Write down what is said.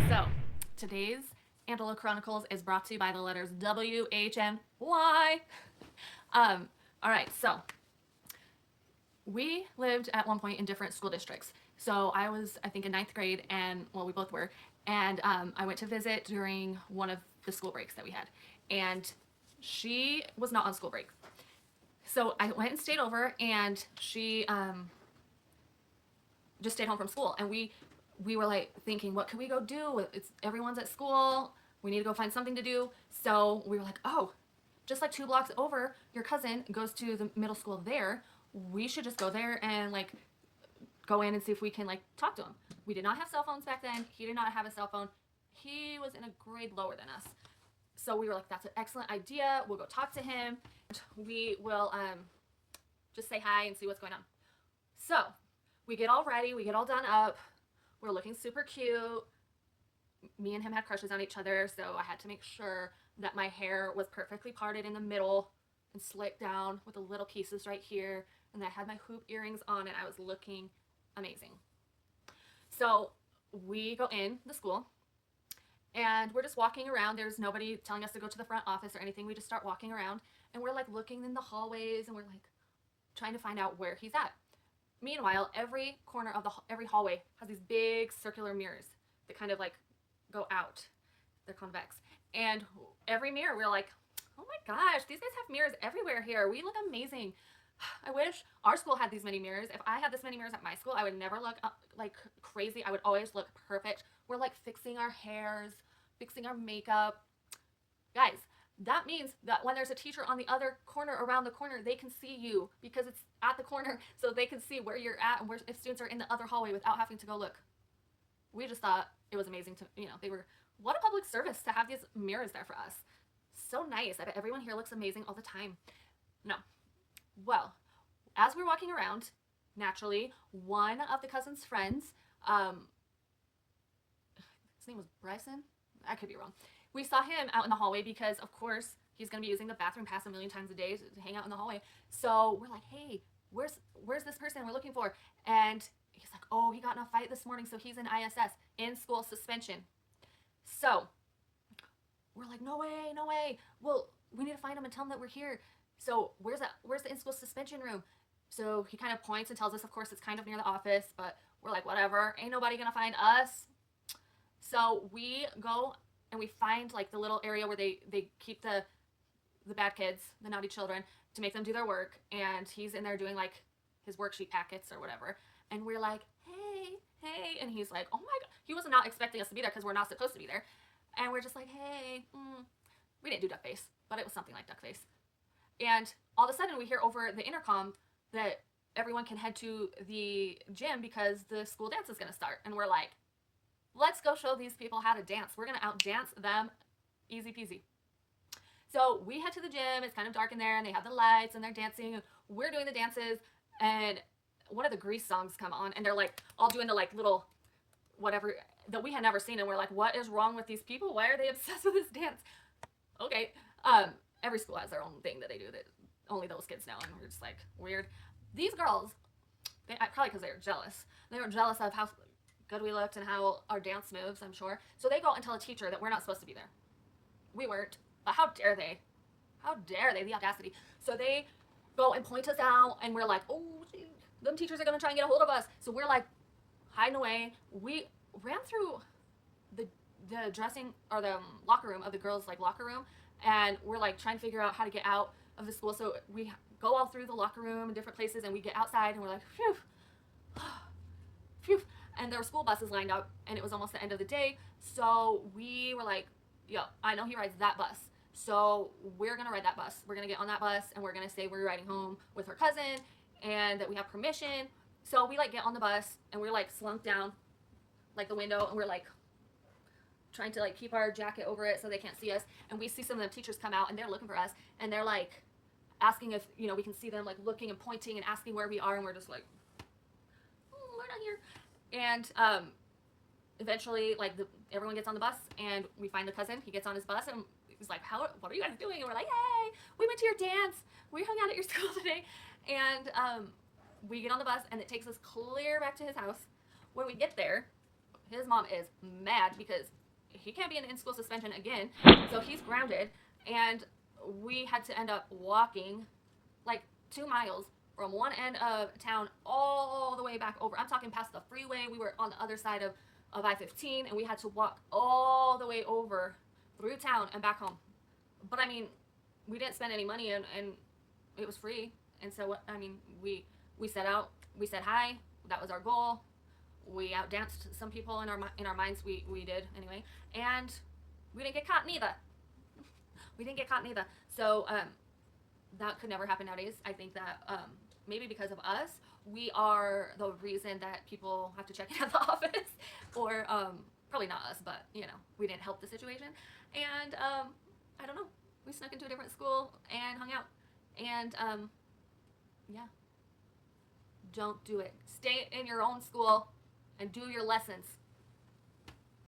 So, today's Angela Chronicles is brought to you by the letters W, H, and Y. All right, so we lived at one point in different school districts. So I was, I think, in ninth grade, and well, we both were. And I went to visit during one of the school breaks that we had. And she was not on school break. So I went and stayed over, and she just stayed home from school. And we were like thinking, what can we go do? It's everyone's at school. We need to go find something to do. So we were like, oh, just like 2 blocks over, your cousin goes to the middle school there. We should just go there and like go in and see if we can like talk to him. We did not have cell phones back then. He did not have a cell phone. He was in a grade lower than us. So we were like, that's an excellent idea. We'll go talk to him. We will just say hi and see what's going on. So we get all ready. We get all done up. We're looking super cute. Me and him had crushes on each other, so I had to make sure that my hair was perfectly parted in the middle and slicked down with the little pieces right here, and I had my hoop earrings on, and I was looking amazing. So we go in the school, and we're just walking around. There's nobody telling us to go to the front office or anything. We just start walking around, and we're like looking in the hallways, and we're like trying to find out where he's at. Meanwhile, every corner of every hallway has these big circular mirrors that kind of like go out. They're convex. And every mirror, we're like, oh my gosh, these guys have mirrors everywhere here. We look amazing. I wish our school had these many mirrors. If I had this many mirrors at my school, I would never look like crazy. I would always look perfect. We're like fixing our hairs, fixing our makeup. Guys, that means that when there's a teacher on the other corner, around the corner, they can see you because it's at the corner, so they can see where you're at and where, if students are in the other hallway without having to go look. We just thought it was amazing to, they were, what a public service to have these mirrors there for us. So nice. I bet everyone here looks amazing all the time. No. Well, as we're walking around, naturally, one of the cousin's friends, his name was Bryson? I could be wrong. We saw him out in the hallway because, of course, he's going to be using the bathroom pass a million times a day to hang out in the hallway. So we're like, hey, where's this person we're looking for? And he's like, oh, he got in a fight this morning, so he's in ISS, in school suspension. So we're like, no way, no way. Well, we need to find him and tell him that we're here. So where's the in-school suspension room? So he kind of points and tells us, of course, it's kind of near the office, but we're like, whatever, ain't nobody gonna find us. So we go and we find like the little area where they keep the bad kids, the naughty children, to make them do their work. And he's in there doing like his worksheet packets or whatever. And we're like, hey. And he's like, oh my God. He was not expecting us to be there because we're not supposed to be there. And we're just like, hey. We didn't do duck face, but it was something like duck face. And all of a sudden we hear over the intercom that everyone can head to the gym because the school dance is going to start. And we're like, let's go show these people how to dance. We're going to out-dance them. Easy peasy. So we head to the gym. It's kind of dark in there, and they have the lights, and they're dancing. We're doing the dances, and one of the Grease songs come on, and they're like all doing the like little whatever that we had never seen, and we're like, what is wrong with these people? Why are they obsessed with this dance? Okay. Every school has their own thing that they do that only those kids know, and we're just like, weird. These girls, probably because they were jealous. They were jealous of how good we looked and how our dance moves, I'm sure. So they go and tell a teacher that we're not supposed to be there. We weren't. But how dare they? How dare they? The audacity. So they go and point us out, and we're like, oh, geez, them teachers are going to try and get a hold of us. So we're like hiding away. We ran through the dressing or the locker room of the girls' like locker room, and we're like trying to figure out how to get out of the school. So we go all through the locker room and different places, and we get outside, and we're like, phew, phew. And there were school buses lined up, and it was almost the end of the day. So we were like, yo, I know he rides that bus. So we're going to ride that bus. We're going to get on that bus, and we're going to say we're riding home with her cousin and that we have permission. So we like get on the bus, and we're like slumped down like the window, and we're like trying to like keep our jacket over it so they can't see us. And we see some of the teachers come out, and they're looking for us, and they're like asking if, we can see them like looking and pointing and asking where we are, and we're just like, we're not here. And eventually, like, everyone gets on the bus, and we find the cousin. He gets on his bus, and he's like, what are you guys doing? And we're like, hey, we went to your dance. We hung out at your school today. And we get on the bus, and it takes us clear back to his house. When we get there, his mom is mad because he can't be in in-school suspension again, so he's grounded, and we had to end up walking like 2 miles from one end of town all the way back over. I'm talking past the freeway. We were on the other side of I-15, and we had to walk all the way over through town and back home. But I mean, we didn't spend any money, and it was free. And so, I mean, we set out, we said hi. That was our goal. We outdanced some people in our minds. We did anyway, and we didn't get caught neither. We didn't get caught neither. So that could never happen nowadays. I think that maybe because of us, we are the reason that people have to check in at the office, or probably not us, but you know, we didn't help the situation. And I don't know. We snuck into a different school and hung out, and yeah, don't do it. Stay in your own school and do your lessons.